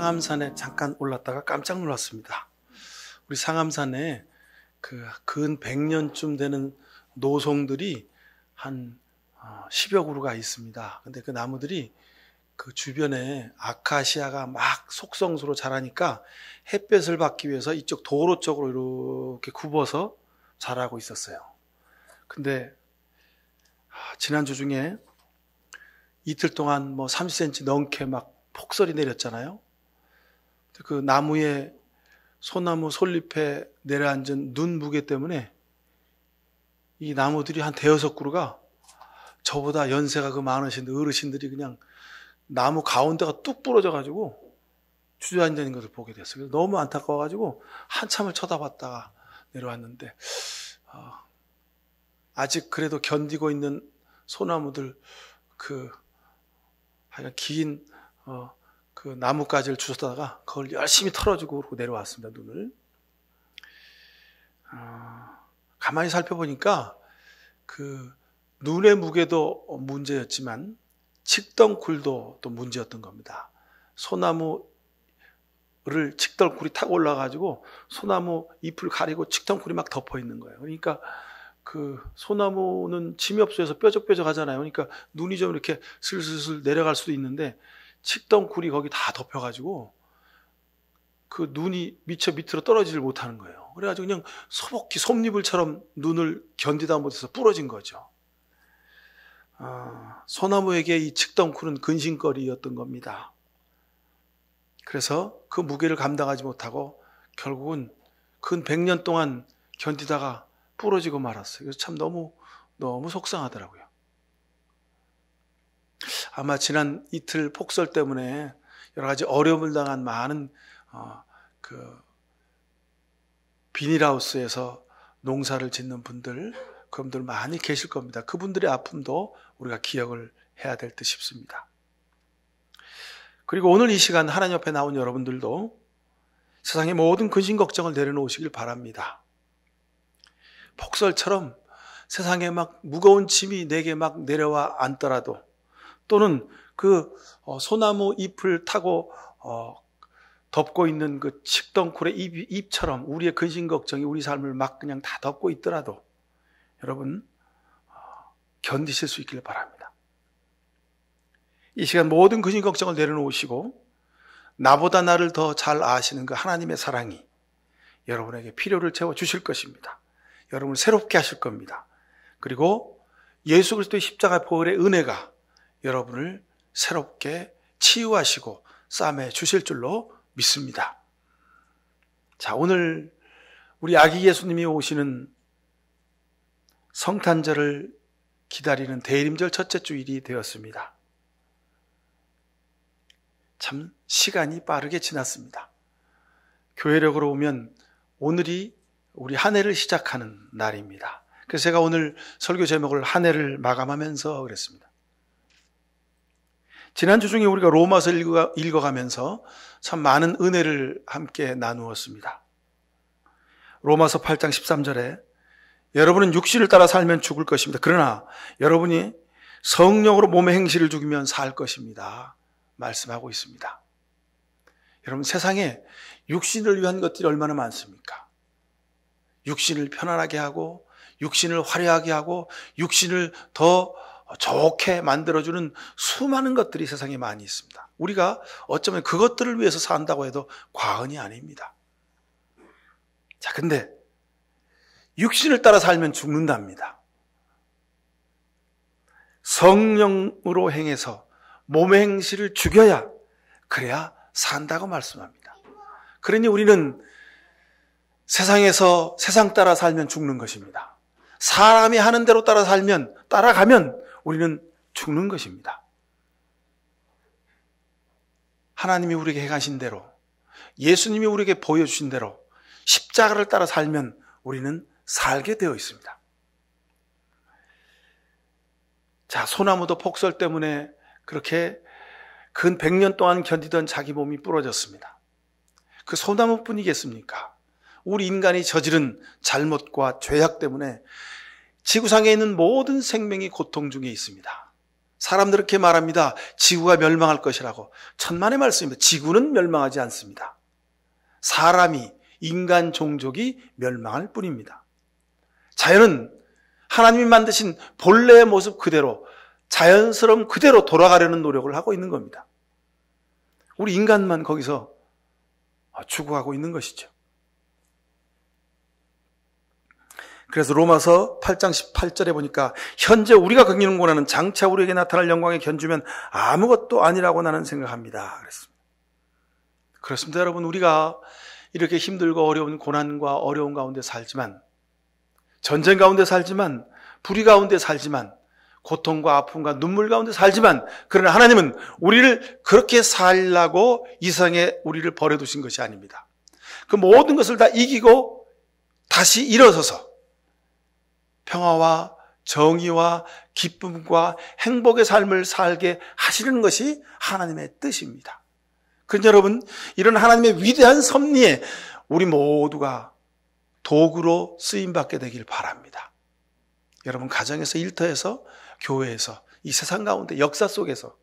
상암산에 잠깐 올랐다가 깜짝 놀랐습니다. 우리 상암산에 근 100년쯤 되는 노송들이 한 10여 그루가 있습니다. 근데 그 나무들이 그 주변에 아카시아가 막 속성수로 자라니까 햇볕을 받기 위해서 이쪽 도로 쪽으로 이렇게 굽어서 자라고 있었어요. 근데 지난주 중에 이틀 동안 30cm 넘게 막 폭설이 내렸잖아요. 그 나무에 소나무 솔잎에 내려앉은 눈 무게 때문에 이 나무들이 한 대여섯 그루가 저보다 연세가 그 많으신 어르신들이 그냥 나무 가운데가 뚝 부러져 가지고 주저앉아 있는 것을 보게 됐어요. 그래서 너무 안타까워가지고 한참을 쳐다봤다가 내려왔는데 아직 그래도 견디고 있는 소나무들 하여간 긴 그 나뭇가지를 주웠다가 그걸 열심히 털어주고 그러고 내려왔습니다. 눈을 가만히 살펴보니까 그 눈의 무게도 문제였지만 칡덩쿨도 또 문제였던 겁니다. 소나무를 칡덩쿨이 타고 올라가지고 소나무 잎을 가리고 칡덩쿨이 막 덮어 있는 거예요. 그러니까 그 소나무는 짐이 없어서 뾰족뾰족 하잖아요. 그러니까 눈이 좀 이렇게 슬슬슬 내려갈 수도 있는데 칡덩쿨이 거기 다 덮여가지고 그 눈이 미처 밑으로 떨어지질 못하는 거예요. 그래가지고 그냥 소복히 솜니불처럼 눈을 견디다 못해서 부러진 거죠. 소나무에게 이 칡덩쿨은 근심거리였던 겁니다. 그래서 그 무게를 감당하지 못하고 결국은 근 100년 동안 견디다가 부러지고 말았어요. 그래서 참 너무 속상하더라고요. 아마 지난 이틀 폭설 때문에 여러 가지 어려움을 당한 많은 비닐하우스에서 농사를 짓는 그분들 많이 계실 겁니다. 그분들의 아픔도 우리가 기억을 해야 될 듯 싶습니다. 그리고 오늘 이 시간 하나님 앞에 나온 여러분들도 세상의 모든 근심 걱정을 내려놓으시길 바랍니다. 폭설처럼 세상에 막 무거운 짐이 내게 막 내려와 앉더라도 또는 그 소나무 잎을 타고 덮고 있는 그 칡덩쿨의 잎처럼 우리의 근심 걱정이 우리 삶을 막 그냥 다 덮고 있더라도 여러분 견디실 수 있기를 바랍니다. 이 시간 모든 근심 걱정을 내려놓으시고 나보다 나를 더 잘 아시는 그 하나님의 사랑이 여러분에게 필요를 채워주실 것입니다. 여러분을 새롭게 하실 겁니다. 그리고 예수 그리스도의 십자가 보혈의 은혜가 여러분을 새롭게 치유하시고 싸매 주실 줄로 믿습니다. 자, 오늘 우리 아기 예수님이 오시는 성탄절을 기다리는 대림절 첫째 주일이 되었습니다. 참 시간이 빠르게 지났습니다. 교회력으로 보면 오늘이 우리 한 해를 시작하는 날입니다. 그래서 제가 오늘 설교 제목을 한 해를 마감하면서 그랬습니다. 지난주 중에 우리가 로마서 읽어가면서 참 많은 은혜를 함께 나누었습니다. 로마서 8장 13절에 여러분은 육신을 따라 살면 죽을 것입니다. 그러나 여러분이 성령으로 몸의 행실을 죽이면 살 것입니다. 말씀하고 있습니다. 여러분 세상에 육신을 위한 것들이 얼마나 많습니까? 육신을 편안하게 하고 육신을 화려하게 하고 육신을 더 좋게 만들어주는 수많은 것들이 세상에 많이 있습니다. 우리가 어쩌면 그것들을 위해서 산다고 해도 과언이 아닙니다. 자, 근데 육신을 따라 살면 죽는답니다. 성령으로 행해서 몸의 행실을 죽여야 그래야 산다고 말씀합니다. 그러니 우리는 세상에서 세상 따라 살면 죽는 것입니다. 사람이 하는 대로 따라가면 우리는 죽는 것입니다. 하나님이 우리에게 행하신 대로 예수님이 우리에게 보여주신 대로 십자가를 따라 살면 우리는 살게 되어 있습니다. 자, 소나무도 폭설 때문에 그렇게 근 100년 동안 견디던 자기 몸이 부러졌습니다. 그 소나무뿐이겠습니까? 우리 인간이 저지른 잘못과 죄악 때문에 지구상에 있는 모든 생명이 고통 중에 있습니다. 사람들은 이렇게 말합니다. 지구가 멸망할 것이라고. 천만의 말씀입니다. 지구는 멸망하지 않습니다. 사람이, 인간 종족이 멸망할 뿐입니다. 자연은 하나님이 만드신 본래의 모습 그대로, 자연스러움 그대로 돌아가려는 노력을 하고 있는 겁니다. 우리 인간만 거기서 죽어가고 있는 것이죠. 그래서 로마서 8장 18절에 보니까 현재 우리가 겪는 고난은 장차 우리에게 나타날 영광에 견주면 아무것도 아니라고 나는 생각합니다. 그랬습니다. 그렇습니다. 여러분, 우리가 이렇게 힘들고 어려운 고난과 어려운 가운데 살지만, 전쟁 가운데 살지만, 불의 가운데 살지만, 고통과 아픔과 눈물 가운데 살지만, 그러나 하나님은 우리를 그렇게 살라고 이 세상에 우리를 버려두신 것이 아닙니다. 그 모든 것을 다 이기고 다시 일어서서 평화와 정의와 기쁨과 행복의 삶을 살게 하시는 것이 하나님의 뜻입니다. 그러니 여러분, 이런 하나님의 위대한 섭리에 우리 모두가 도구로 쓰임받게 되길 바랍니다. 여러분, 가정에서, 일터에서, 교회에서, 이 세상 가운데 역사 속에서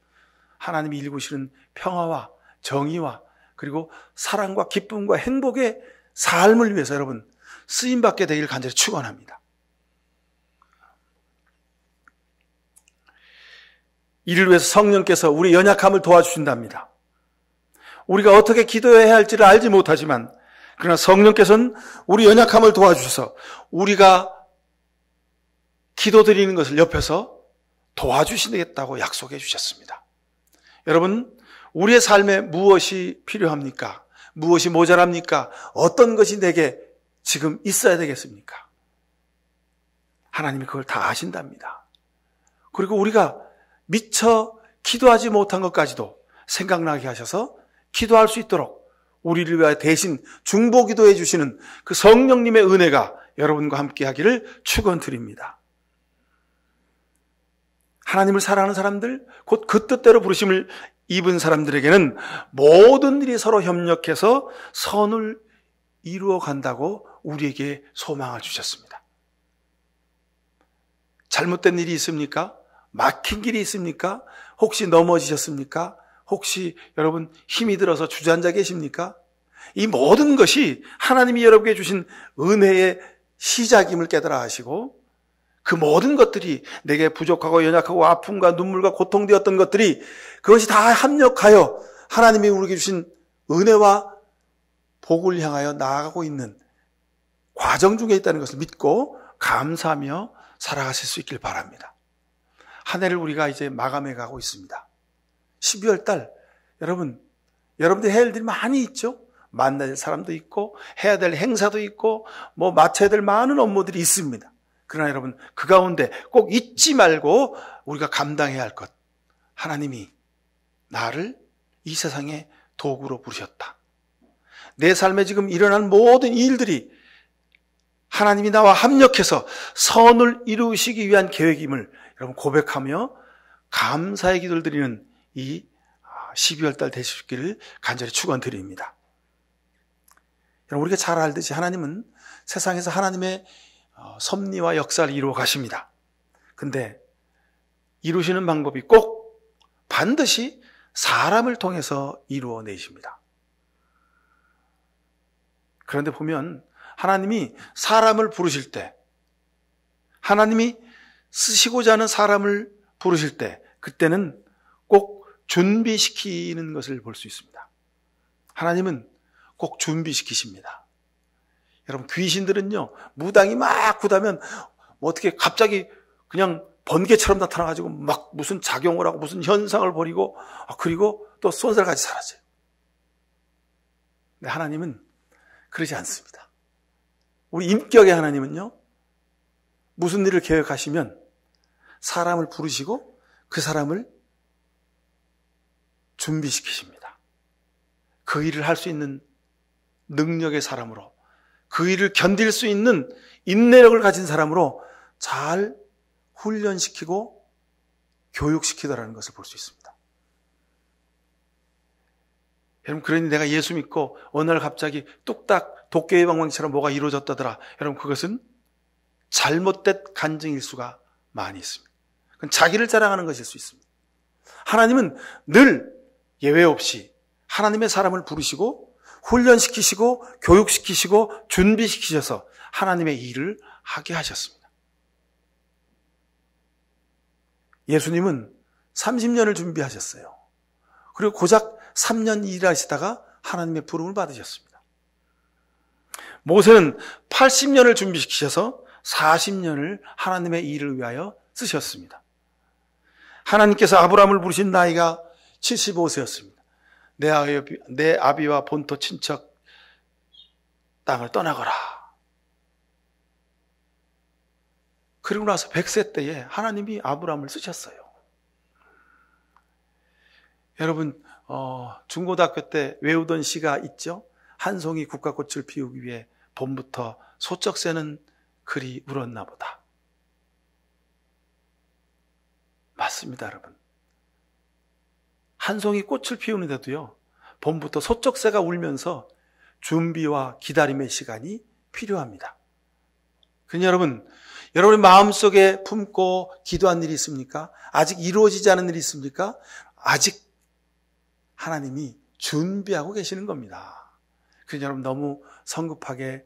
하나님이 일구시는 평화와 정의와 그리고 사랑과 기쁨과 행복의 삶을 위해서 여러분 쓰임받게 되길 간절히 축원합니다. 이를 위해서 성령께서 우리 연약함을 도와주신답니다. 우리가 어떻게 기도해야 할지를 알지 못하지만 그러나 성령께서는 우리 연약함을 도와주셔서 우리가 기도드리는 것을 옆에서 도와주시겠다고 약속해 주셨습니다. 여러분, 우리의 삶에 무엇이 필요합니까? 무엇이 모자랍니까? 어떤 것이 내게 지금 있어야 되겠습니까? 하나님이 그걸 다 아신답니다. 그리고 우리가 미처 기도하지 못한 것까지도 생각나게 하셔서 기도할 수 있도록 우리를 위하여 대신 중보기도해 주시는 그 성령님의 은혜가 여러분과 함께 하기를 축원드립니다. 하나님을 사랑하는 사람들, 곧 그 뜻대로 부르심을 입은 사람들에게는 모든 일이 서로 협력해서 선을 이루어 간다고 우리에게 소망을 주셨습니다. 잘못된 일이 있습니까? 막힌 길이 있습니까? 혹시 넘어지셨습니까? 혹시 여러분 힘이 들어서 주저앉아 계십니까? 이 모든 것이 하나님이 여러분에게 주신 은혜의 시작임을 깨달아 하시고 그 모든 것들이 내게 부족하고 연약하고 아픔과 눈물과 고통되었던 것들이 그것이 다 합력하여 하나님이 우리에게 주신 은혜와 복을 향하여 나아가고 있는 과정 중에 있다는 것을 믿고 감사하며 살아가실 수 있길 바랍니다. 한 해를 우리가 이제 마감해 가고 있습니다. 12월 달, 여러분들 해야 할 일이 많이 있죠? 만날 사람도 있고, 해야 될 행사도 있고, 마쳐야 될 많은 업무들이 있습니다. 그러나 여러분, 그 가운데 꼭 잊지 말고 우리가 감당해야 할 것. 하나님이 나를 이 세상에 도구로 부르셨다. 내 삶에 지금 일어난 모든 일들이 하나님이 나와 합력해서 선을 이루시기 위한 계획임을 여러분 고백하며 감사의 기도를 드리는 이 12월 달 되시기를 간절히 축원드립니다. 여러분, 우리가 잘 알듯이 하나님은 세상에서 하나님의 섭리와 역사를 이루어 가십니다. 근데 이루시는 방법이 꼭 반드시 사람을 통해서 이루어내십니다. 그런데 보면 하나님이 사람을 부르실 때, 하나님이 쓰시고자 하는 사람을 부르실 때, 그때는 꼭 준비시키는 것을 볼 수 있습니다. 하나님은 꼭 준비시키십니다. 여러분, 귀신들은요, 무당이 막 구다면 어떻게 갑자기 그냥 번개처럼 나타나가지고 막 무슨 작용을 하고 무슨 현상을 벌이고 그리고 또 쏜살같이 사라져요. 근데 하나님은 그러지 않습니다. 우리 인격의 하나님은요, 무슨 일을 계획하시면 사람을 부르시고 그 사람을 준비시키십니다. 그 일을 할 수 있는 능력의 사람으로, 그 일을 견딜 수 있는 인내력을 가진 사람으로 잘 훈련시키고 교육시키더라는 것을 볼 수 있습니다. 여러분, 그러니 내가 예수 믿고 어느 날 갑자기 뚝딱 도깨비 방망이처럼 뭐가 이루어졌다더라. 여러분, 그것은 잘못된 간증일 수가 많이 있습니다. 그건 자기를 자랑하는 것일 수 있습니다. 하나님은 늘 예외 없이 하나님의 사람을 부르시고 훈련시키시고 교육시키시고 준비시키셔서 하나님의 일을 하게 하셨습니다. 예수님은 30년을 준비하셨어요. 그리고 고작 3년 일하시다가 하나님의 부름을 받으셨습니다. 모세는 80년을 준비시키셔서 40년을 하나님의 일을 위하여 쓰셨습니다. 하나님께서 아브라함을 부르신 나이가 75세였습니다. 내 아비와 본토 친척 땅을 떠나거라. 그리고 나서 100세 때에 하나님이 아브라함을 쓰셨어요. 여러분 중고등학교 때 외우던 시가 있죠? 한 송이 국화꽃을 피우기 위해 봄부터 소쩍 새는 글이 울었나 보다. 맞습니다, 여러분. 한 송이 꽃을 피우는데도요, 봄부터 소쩍새가 울면서 준비와 기다림의 시간이 필요합니다. 그러니 여러분의 마음속에 품고 기도한 일이 있습니까? 아직 이루어지지 않은 일이 있습니까? 아직 하나님이 준비하고 계시는 겁니다. 그러니 여러분 너무 성급하게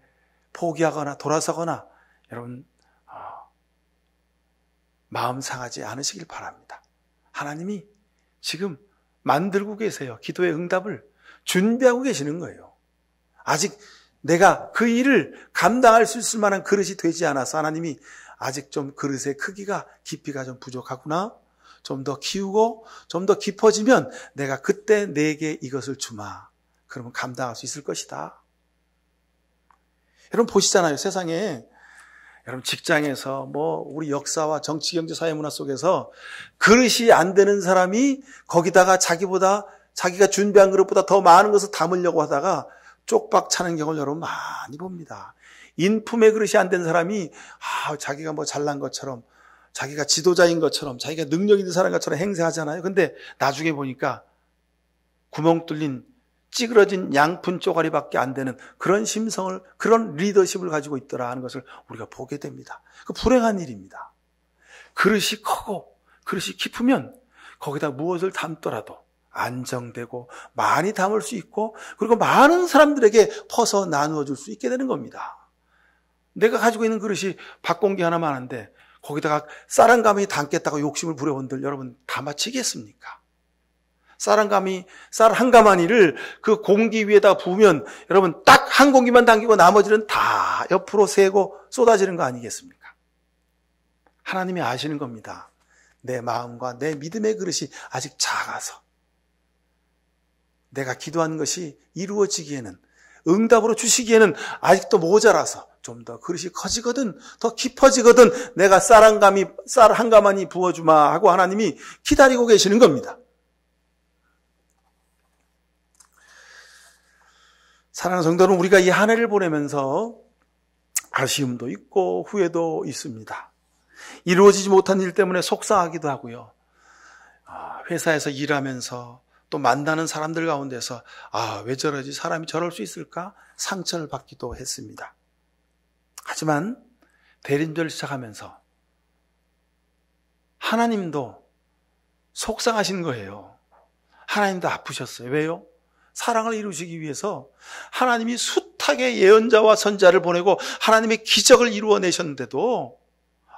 포기하거나 돌아서거나 여러분 마음 상하지 않으시길 바랍니다. 하나님이 지금 만들고 계세요. 기도의 응답을 준비하고 계시는 거예요. 아직 내가 그 일을 감당할 수 있을 만한 그릇이 되지 않아서 하나님이 아직 좀 그릇의 크기가 깊이가 좀 부족하구나. 좀 더 키우고 좀 더 깊어지면 내가 그때 내게 이것을 주마. 그러면 감당할 수 있을 것이다. 여러분 보시잖아요. 세상에 여러분 직장에서 우리 역사와 정치, 경제, 사회, 문화 속에서 그릇이 안 되는 사람이 거기다가 자기가 준비한 그릇보다 더 많은 것을 담으려고 하다가 쪽박 차는 경우를 여러분 많이 봅니다. 인품의 그릇이 안 된 사람이 자기가 잘난 것처럼 자기가 지도자인 것처럼 자기가 능력 있는 사람 것처럼 행세하잖아요. 근데 나중에 보니까 구멍 뚫린 찌그러진 양푼 쪼가리밖에 안 되는 그런 심성을, 그런 리더십을 가지고 있더라 하는 것을 우리가 보게 됩니다. 그 불행한 일입니다. 그릇이 크고 그릇이 깊으면 거기다 무엇을 담더라도 안정되고 많이 담을 수 있고 그리고 많은 사람들에게 퍼서 나누어 줄 수 있게 되는 겁니다. 내가 가지고 있는 그릇이 밥공기 하나만 한데 거기다가 쌀 한 가마니 담겠다고 욕심을 부려본들 여러분 담아치겠습니까? 쌀 한 가마니를 그 공기 위에다 부으면 여러분 딱 한 공기만 담기고 나머지는 다 옆으로 새고 쏟아지는 거 아니겠습니까? 하나님이 아시는 겁니다. 내 마음과 내 믿음의 그릇이 아직 작아서 내가 기도한 것이 이루어지기에는 응답으로 주시기에는 아직도 모자라서 좀 더 그릇이 커지거든 더 깊어지거든 내가 쌀 한 가마니 부어주마 하고 하나님이 기다리고 계시는 겁니다. 사랑하는 성도는 우리가 이 한 해를 보내면서 아쉬움도 있고 후회도 있습니다. 이루어지지 못한 일 때문에 속상하기도 하고요. 회사에서 일하면서 또 만나는 사람들 가운데서 왜 저러지? 사람이 저럴 수 있을까? 상처를 받기도 했습니다. 하지만 대림절을 시작하면서 하나님도 속상하신 거예요. 하나님도 아프셨어요. 왜요? 사랑을 이루시기 위해서 하나님이 숱하게 예언자와 선자를 보내고 하나님의 기적을 이루어내셨는데도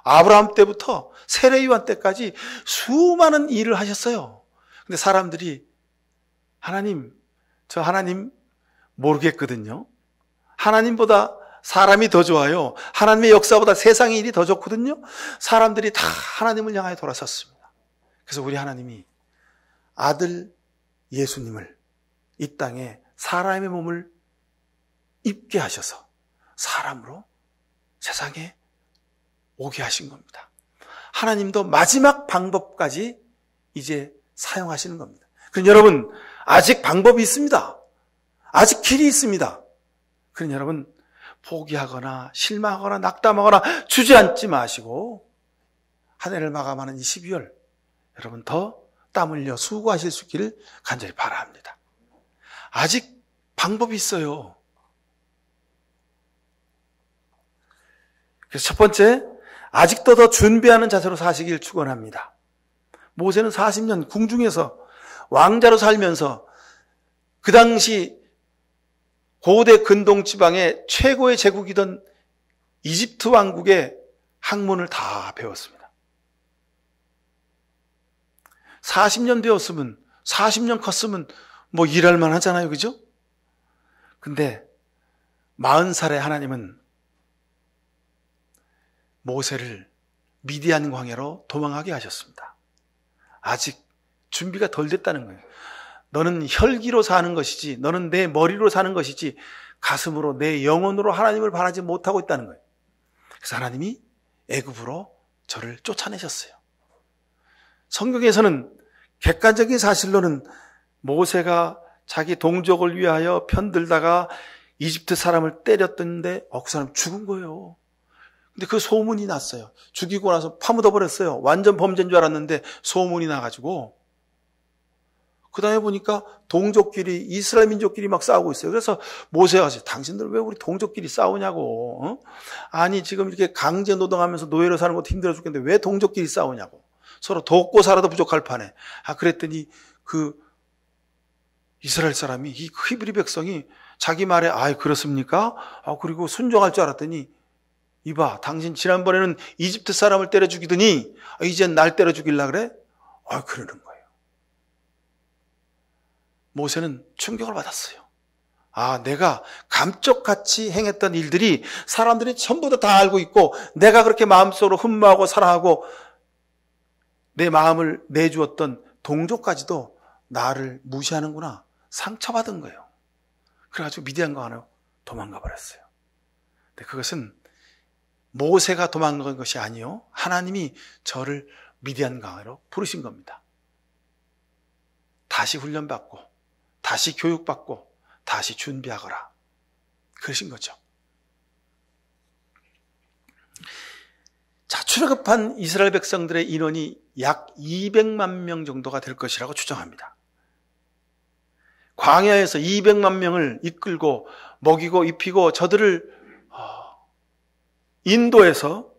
아브라함 때부터 세례요한 때까지 수많은 일을 하셨어요. 근데 사람들이 저 하나님 모르겠거든요. 하나님보다 사람이 더 좋아요. 하나님의 역사보다 세상의 일이 더 좋거든요. 사람들이 다 하나님을 향하여 돌아섰습니다. 그래서 우리 하나님이 아들 예수님을 이 땅에 사람의 몸을 입게 하셔서 사람으로 세상에 오게 하신 겁니다. 하나님도 마지막 방법까지 이제 사용하시는 겁니다. 그러니 여러분 아직 방법이 있습니다. 아직 길이 있습니다. 그러니 여러분 포기하거나 실망하거나 낙담하거나 주저앉지 마시고 한 해를 마감하는 이 12월 여러분 더 땀 흘려 수고하실 수 있기를 간절히 바랍니다. 아직 방법이 있어요. 그래서 첫 번째, 아직도 더 준비하는 자세로 사시길 축원합니다. 모세는 40년 궁중에서 왕자로 살면서 그 당시 고대 근동 지방의 최고의 제국이던 이집트 왕국의 학문을 다 배웠습니다. 40년 되었으면, 40년 컸으면 뭐 일할 만 하잖아요. 그죠? 근데 40살에 하나님은 모세를 미디안 광야로 도망하게 하셨습니다. 아직 준비가 덜 됐다는 거예요. 너는 혈기로 사는 것이지, 너는 내 머리로 사는 것이지 가슴으로 내 영혼으로 하나님을 바라지 못하고 있다는 거예요. 그래서 하나님이 애굽으로 저를 쫓아내셨어요. 성경에서는 객관적인 사실로는 모세가 자기 동족을 위하여 편들다가 이집트 사람을 때렸던데 그 사람 죽은 거예요. 근데 그 소문이 났어요. 죽이고 나서 파묻어 버렸어요. 완전 범죄인 줄 알았는데 소문이 나가지고 그 다음에 보니까 동족끼리, 이스라엘 민족끼리 막 싸우고 있어요. 그래서 모세가 당신들 왜 우리 동족끼리 싸우냐고. 아니 지금 이렇게 강제 노동하면서 노예로 사는 것도 힘들어 죽겠는데 왜 동족끼리 싸우냐고. 서로 돕고 살아도 부족할 판에. 그랬더니 그 이스라엘 사람이, 이 히브리 백성이 자기 말에 그렇습니까? 그리고 순종할 줄 알았더니 이봐, 당신 지난번에는 이집트 사람을 때려 죽이더니 이젠 날 때려 죽이려고 그래? 그러는 거예요. 모세는 충격을 받았어요. 내가 감쪽같이 행했던 일들이 사람들이 전부 다 알고 있고 내가 그렇게 마음속으로 흠모하고 사랑하고 내 마음을 내주었던 동족까지도 나를 무시하는구나. 상처받은 거예요. 그래가지고 미디안 광야로 도망가 버렸어요. 근데 그것은 모세가 도망간 것이 아니요, 하나님이 저를 미디안 광야로 부르신 겁니다. 다시 훈련받고 다시 교육받고 다시 준비하거라, 그러신 거죠. 자, 출애굽한 이스라엘 백성들의 인원이 약 200만 명 정도가 될 것이라고 추정합니다. 광야에서 200만 명을 이끌고 먹이고 입히고 저들을 인도에서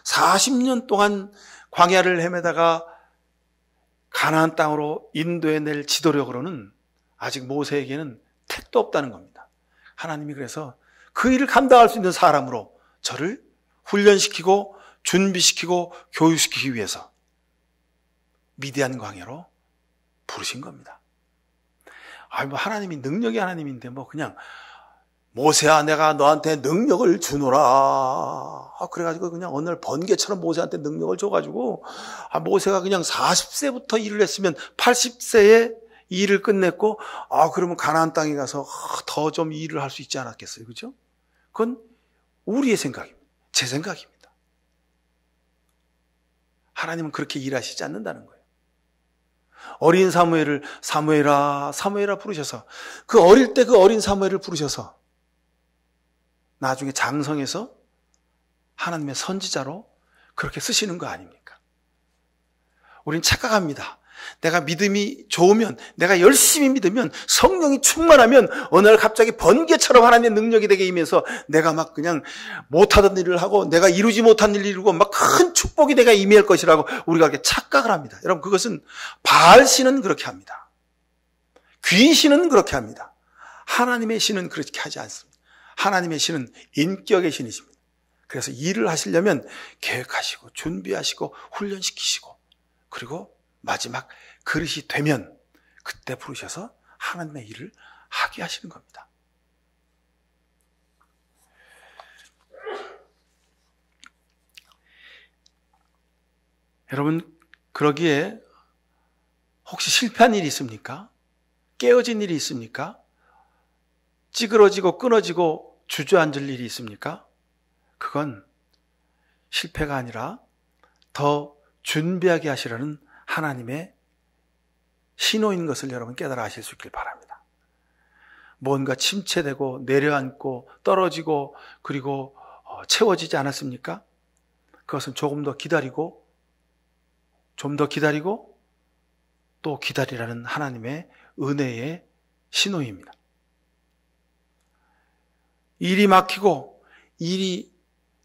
40년 동안 광야를 헤매다가 가나안 땅으로 인도해낼 지도력으로는 아직 모세에게는 택도 없다는 겁니다. 하나님이 그래서 그 일을 감당할 수 있는 사람으로 저를 훈련시키고 준비시키고 교육시키기 위해서 미디안 광야로 부르신 겁니다. 하나님이 능력이 하나님인데 그냥 모세야 내가 너한테 능력을 주노라. 그래가지고 그냥 어느 날 번개처럼 모세한테 능력을 줘가지고 모세가 그냥 40세부터 일을 했으면 80세에 일을 끝냈고 그러면 가나안 땅에 가서 더 좀 일을 할 수 있지 않았겠어요. 그죠? 그건 우리의 생각입니다. 제 생각입니다. 하나님은 그렇게 일하시지 않는다는 거예요. 어린 사무엘을 사무엘아 부르셔서 그 어릴 때 그 어린 사무엘을 부르셔서 나중에 장성해서 하나님의 선지자로 그렇게 쓰시는 거 아닙니까? 우린 착각합니다. 내가 믿음이 좋으면, 내가 열심히 믿으면, 성령이 충만하면 어느 날 갑자기 번개처럼 하나님의 능력이 되게 임해서 내가 막 그냥 못하던 일을 하고 내가 이루지 못한 일을 이루고 막 큰 축복이 내가 임할 것이라고 우리가 그렇게 착각을 합니다. 여러분, 그것은 바알신은 그렇게 합니다. 귀신은 그렇게 합니다. 하나님의 신은 그렇게 하지 않습니다. 하나님의 신은 인격의 신이십니다. 그래서 일을 하시려면 계획하시고 준비하시고 훈련시키시고 그리고 마지막 그릇이 되면 그때 부르셔서 하나님의 일을 하게 하시는 겁니다. 여러분, 그러기에 혹시 실패한 일이 있습니까? 깨어진 일이 있습니까? 찌그러지고 끊어지고 주저앉을 일이 있습니까? 그건 실패가 아니라 더 준비하게 하시라는 하나님의 신호인 것을 여러분 깨달아 하실 수 있길 바랍니다. 뭔가 침체되고 내려앉고 떨어지고 그리고 채워지지 않았습니까? 그것은 조금 더 기다리고 좀 더 기다리고 또 기다리라는 하나님의 은혜의 신호입니다. 일이 막히고 일이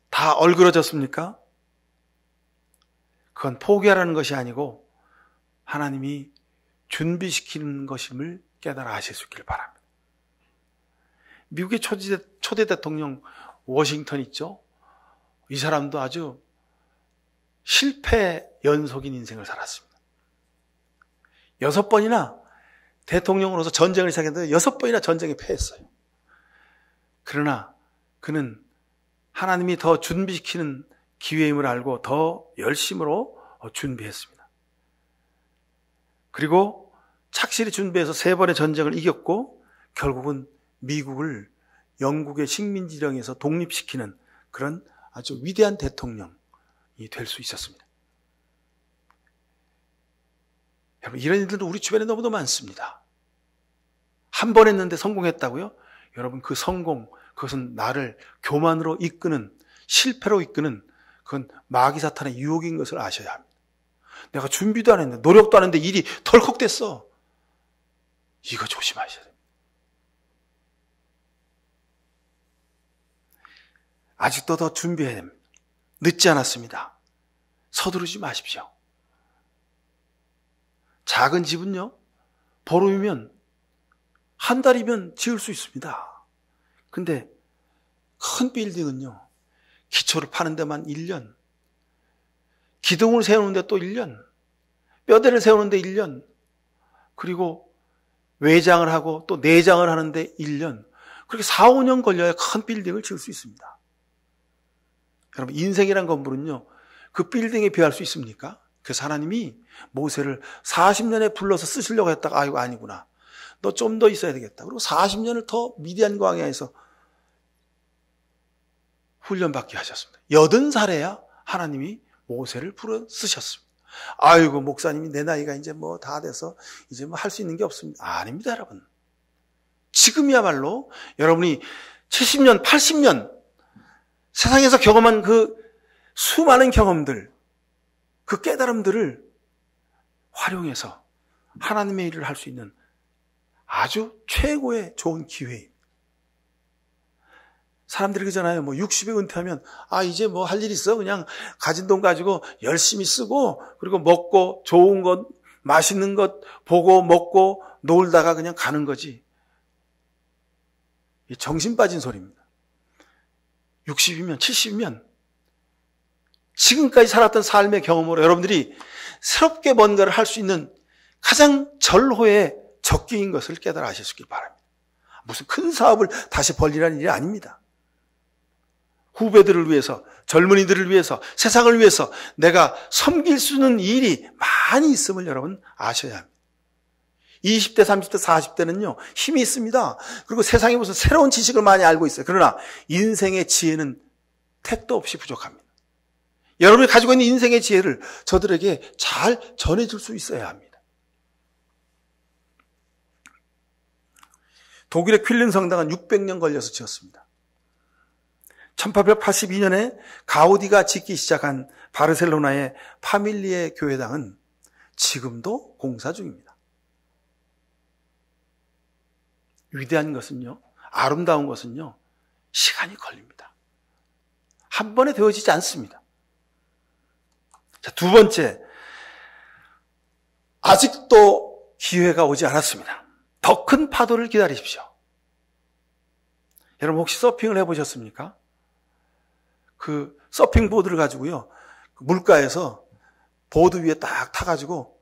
다 얼그러졌습니까? 그건 포기하라는 것이 아니고 하나님이 준비시키는 것임을 깨달아 하실 수 있기를 바랍니다. 미국의 초대 대통령 워싱턴 있죠? 이 사람도 아주 실패 연속인 인생을 살았습니다. 6번이나 대통령으로서 전쟁을 시작했는데 6번이나 전쟁에 패했어요. 그러나 그는 하나님이 더 준비시키는 기회임을 알고 더 열심으로 준비했습니다. 그리고 착실히 준비해서 3번의 전쟁을 이겼고 결국은 미국을 영국의 식민지령에서 독립시키는 그런 아주 위대한 대통령이 될 수 있었습니다. 여러분, 이런 일들도 우리 주변에 너무도 많습니다. 한 번 했는데 성공했다고요? 여러분, 그 성공, 그것은 나를 교만으로 이끄는, 실패로 이끄는 그건 마귀 사탄의 유혹인 것을 아셔야 합니다. 내가 준비도 안 했는데, 노력도 안 했는데 일이 덜컥 됐어. 이거 조심하셔야 됩니다. 아직도 더 준비해야 됩니다. 늦지 않았습니다. 서두르지 마십시오. 작은 집은요, 보름이면, 한 달이면 지을 수 있습니다. 근데 큰 빌딩은요, 기초를 파는 데만 1년, 기둥을 세우는데 또 1년, 뼈대를 세우는데 1년, 그리고 외장을 하고 또 내장을 하는데 1년, 그렇게 4, 5년 걸려야 큰 빌딩을 지을 수 있습니다. 여러분, 인생이란 건물은요, 그 빌딩에 비할 수 있습니까? 그래서 하나님이 모세를 40년에 불러서 쓰시려고 했다가 아이고 아니구나. 너 좀 더 있어야 되겠다. 그리고 40년을 더 미디안 광야에서 훈련받게 하셨습니다. 80살에야 하나님이 모세를 불러 쓰셨습니다. 아이고 목사님이 내 나이가 이제 뭐 다 돼서 이제 뭐 할 수 있는 게 없습니다. 아닙니다, 여러분. 지금이야말로 여러분이 70년, 80년 세상에서 경험한 그 수많은 경험들, 그 깨달음들을 활용해서 하나님의 일을 할 수 있는 아주 최고의 좋은 기회입니다. 사람들이 그러잖아요. 뭐 60에 은퇴하면 이제 뭐 할 일 있어? 그냥 가진 돈 가지고 열심히 쓰고 그리고 먹고 좋은 것, 맛있는 것 보고 먹고 놀다가 그냥 가는 거지. 정신 빠진 소리입니다. 60이면 70이면 지금까지 살았던 삶의 경험으로 여러분들이 새롭게 뭔가를 할 수 있는 가장 절호의 적기인 것을 깨달아 아실 수 있길 바랍니다. 무슨 큰 사업을 다시 벌리라는 일이 아닙니다. 후배들을 위해서, 젊은이들을 위해서, 세상을 위해서 내가 섬길 수 있는 일이 많이 있음을 여러분 아셔야 합니다. 20대, 30대, 40대는요, 힘이 있습니다. 그리고 세상에 무슨 새로운 지식을 많이 알고 있어요. 그러나 인생의 지혜는 택도 없이 부족합니다. 여러분이 가지고 있는 인생의 지혜를 저들에게 잘 전해줄 수 있어야 합니다. 독일의 퀼른 성당은 600년 걸려서 지었습니다. 1882년에 가우디가 짓기 시작한 바르셀로나의 파밀리에 교회당은 지금도 공사 중입니다. 위대한 것은요, 아름다운 것은요, 시간이 걸립니다. 한 번에 되어지지 않습니다. 자, 두 번째, 아직도 기회가 오지 않았습니다. 더 큰 파도를 기다리십시오. 여러분 혹시 서핑을 해보셨습니까? 그 서핑 보드를 가지고요, 물가에서 보드 위에 딱 타가지고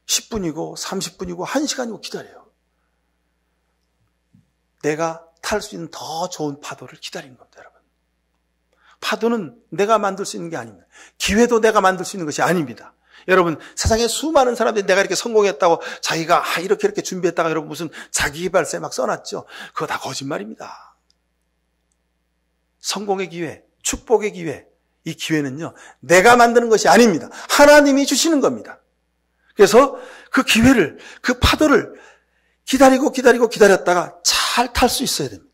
10분이고 30분이고 1시간이고 기다려요. 내가 탈 수 있는 더 좋은 파도를 기다리는 겁니다, 여러분. 파도는 내가 만들 수 있는 게 아닙니다. 기회도 내가 만들 수 있는 것이 아닙니다. 여러분, 세상에 수많은 사람들이 내가 이렇게 성공했다고 자기가 이렇게 준비했다가 여러분 무슨 자기계발서에 막 써놨죠. 그거 다 거짓말입니다. 성공의 기회, 축복의 기회, 이 기회는요, 내가 만드는 것이 아닙니다. 하나님이 주시는 겁니다. 그래서 그 기회를, 그 파도를 기다렸다가 잘 탈 수 있어야 됩니다.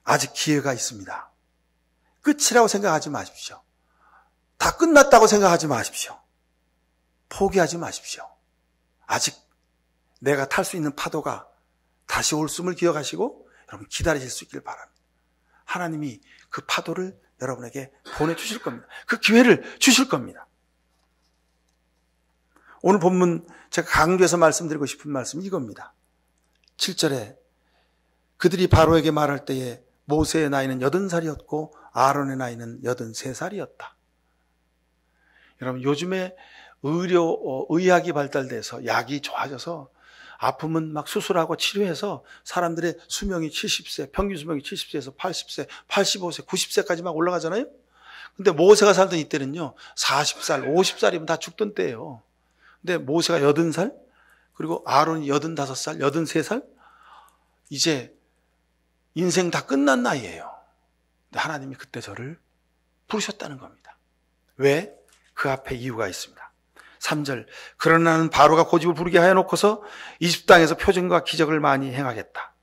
아직 기회가 있습니다. 끝이라고 생각하지 마십시오. 다 끝났다고 생각하지 마십시오. 포기하지 마십시오. 아직 내가 탈 수 있는 파도가 다시 올 씀을 기억하시고 여러분 기다리실 수 있길 바랍니다. 하나님이 그 파도를 여러분에게 보내주실 겁니다. 그 기회를 주실 겁니다. 오늘 본문 제가 강조해서 말씀드리고 싶은 말씀은 이겁니다. 7절에 그들이 바로에게 말할 때에 모세의 나이는 80살이었고 아론의 나이는 83살이었다. 여러분, 요즘에 의학이 발달돼서 약이 좋아져서 아프면 막 수술하고 치료해서 사람들의 수명이 70세, 평균 수명이 70세에서 80세, 85세, 90세까지 막 올라가잖아요. 근데 모세가 살던 이때는요, 40살, 50살이면 다 죽던 때예요. 근데 모세가 80살, 그리고 아론이 85살, 83살, 이제 인생 다 끝난 나이예요. 근데 하나님이 그때 저를 부르셨다는 겁니다. 왜? 그 앞에 이유가 있습니다. 3절, 그러나 나는 바로가 고집을 부르게 하여 놓고서 이집트 땅에서 표징과 기적을 많이 행하겠다.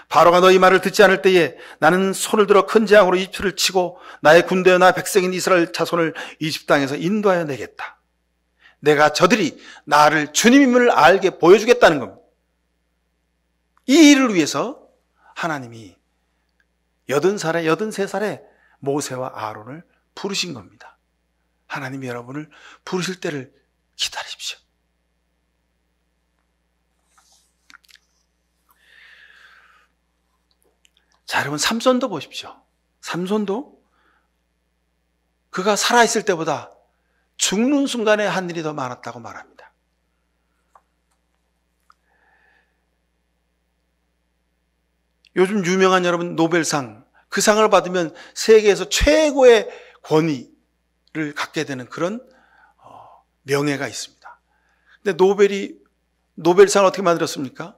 바로가 너희 말을 듣지 않을 때에 나는 손을 들어 큰 재앙으로 이집트를 치고 나의 군대와 나의 백성인 이스라엘 자손을 이집트 땅에서 인도하여 내겠다. 내가 저들이 나를 주님임을 알게 보여주겠다는 겁니다. 이 일을 위해서 하나님이 80살에 83살에 모세와 아론을 부르신 겁니다. 하나님이 여러분을 부르실 때를 기다리십시오. 자, 여러분, 삼손도 보십시오. 삼손도 그가 살아있을 때보다 죽는 순간에 한 일이 더 많았다고 말합니다. 요즘 유명한 여러분 노벨상, 그 상을 받으면 세계에서 최고의 권위를 갖게 되는 그런 명예가 있습니다. 근데 노벨상을 어떻게 만들었습니까?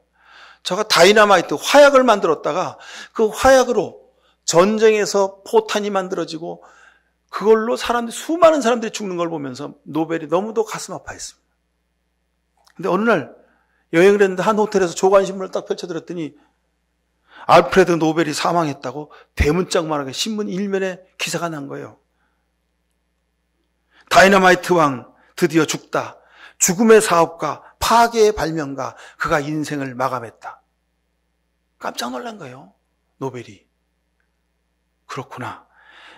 저가 다이너마이트, 화약을 만들었다가 그 화약으로 전쟁에서 포탄이 만들어지고 그걸로 수많은 사람들이 죽는 걸 보면서 노벨이 너무도 가슴 아파했습니다. 근데 어느 날 여행을 했는데 한 호텔에서 조간신문을 딱 펼쳐드렸더니 알프레드 노벨이 사망했다고 대문짝만하게 신문 일면에 기사가 난 거예요. 다이너마이트 왕 드디어 죽다. 죽음의 사업가, 파괴의 발명가, 그가 인생을 마감했다. 깜짝 놀란 거예요, 노벨이. 그렇구나.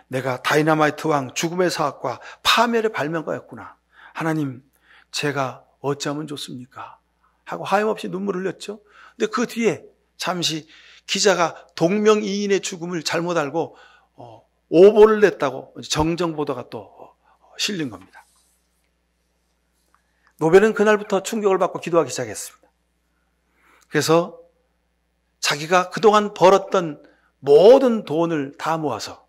내가 다이너마이트 왕, 죽음의 사업가, 파멸의 발명가였구나. 하나님, 제가 어찌하면 좋습니까? 하고 하염없이 눈물을 흘렸죠. 근데 그 뒤에 잠시 기자가 동명이인의 죽음을 잘못 알고 오보를 냈다고 정정보도가 또 실린 겁니다. 노벨은 그날부터 충격을 받고 기도하기 시작했습니다. 그래서 자기가 그동안 벌었던 모든 돈을 다 모아서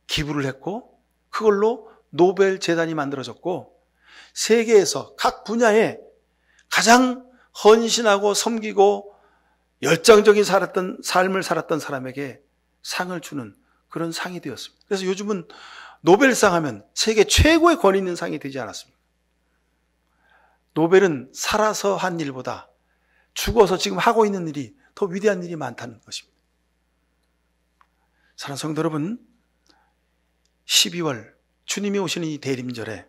기부를 했고 그걸로 노벨 재단이 만들어졌고 세계에서 각 분야에 가장 헌신하고 섬기고 열정적인 삶을 살았던 사람에게 상을 주는 그런 상이 되었습니다. 그래서 요즘은 노벨상 하면 세계 최고의 권위 있는 상이 되지 않았습니까? 노벨은 살아서 한 일보다 죽어서 지금 하고 있는 일이 더 위대한 일이 많다는 것입니다. 사랑하는 성도 여러분, 12월 주님이 오시는 이 대림절에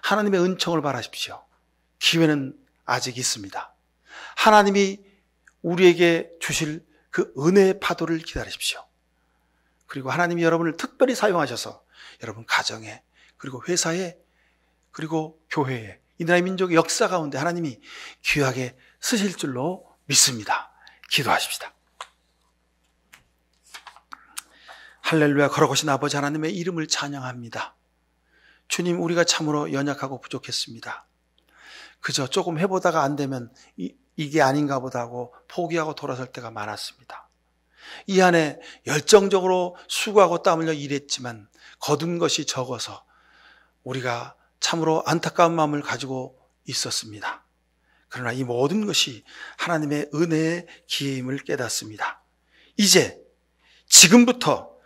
하나님의 은총을 바라십시오. 기회는 아직 있습니다. 하나님이 우리에게 주실 그 은혜의 파도를 기다리십시오. 그리고 하나님이 여러분을 특별히 사용하셔서 여러분 가정에, 그리고 회사에, 그리고 교회에, 이 나라의 민족의 역사 가운데 하나님이 귀하게 쓰실 줄로 믿습니다. 기도하십시다. 할렐루야. 걸어오신 아버지 하나님의 이름을 찬양합니다. 주님, 우리가 참으로 연약하고 부족했습니다. 그저 조금 해보다가 안 되면 이게 아닌가 보다 하고 포기하고 돌아설 때가 많았습니다. 이 안에 열정적으로 수고하고 땀 흘려 일했지만 거둔 것이 적어서 우리가 참으로 안타까운 마음을 가지고 있었습니다. 그러나 이 모든 것이 하나님의 은혜의 기회임을 깨닫습니다. 이제 지금부터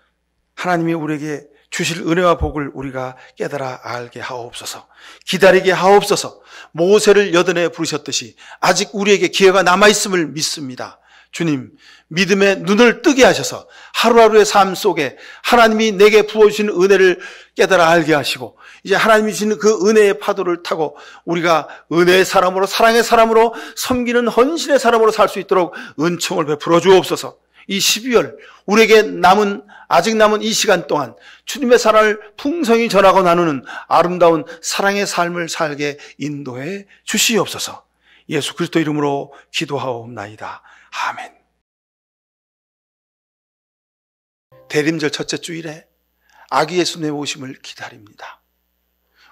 하나님이 우리에게 주실 은혜와 복을 우리가 깨달아 알게 하옵소서. 기다리게 하옵소서. 모세를 여든에 부르셨듯이 아직 우리에게 기회가 남아있음을 믿습니다. 주님, 믿음의 눈을 뜨게 하셔서 하루하루의 삶 속에 하나님이 내게 부어주신 은혜를 깨달아 알게 하시고 이제 하나님이 주시는 그 은혜의 파도를 타고 우리가 은혜의 사람으로, 사랑의 사람으로, 섬기는 헌신의 사람으로 살 수 있도록 은총을 베풀어 주옵소서. 이 12월 우리에게 아직 남은 이 시간 동안 주님의 사랑을 풍성히 전하고 나누는 아름다운 사랑의 삶을 살게 인도해 주시옵소서. 예수 그리스도 이름으로 기도하옵나이다. 아멘. 대림절 첫째 주일에 아기 예수님의 오심을 기다립니다.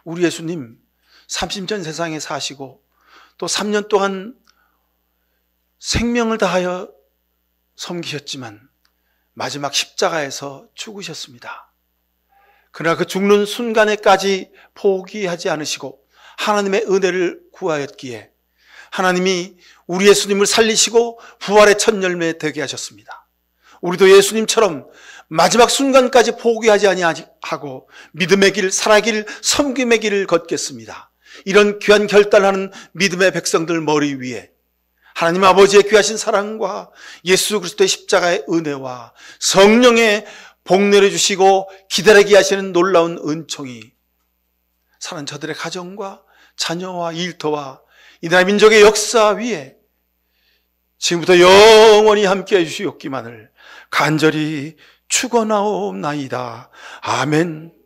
우리 예수님 30년 세상에 사시고 또 3년 동안 생명을 다하여 섬기셨지만 마지막 십자가에서 죽으셨습니다. 그러나 그 죽는 순간에까지 포기하지 않으시고 하나님의 은혜를 구하였기에 하나님이 우리 예수님을 살리시고 부활의 첫 열매 되게 하셨습니다. 우리도 예수님처럼 마지막 순간까지 포기하지 아니하고 믿음의 길, 사랑의 길, 섬김의 길을 걷겠습니다. 이런 귀한 결단하는 믿음의 백성들 머리 위에 하나님 아버지의 귀하신 사랑과 예수 그리스도의 십자가의 은혜와 성령의 복 내려주시고 기다리게 하시는 놀라운 은총이 사는 저들의 가정과 자녀와 일터와 이 나라 민족의 역사 위에 지금부터 영원히 함께해 주시옵기만을 간절히 축원하옵나이다. 아멘.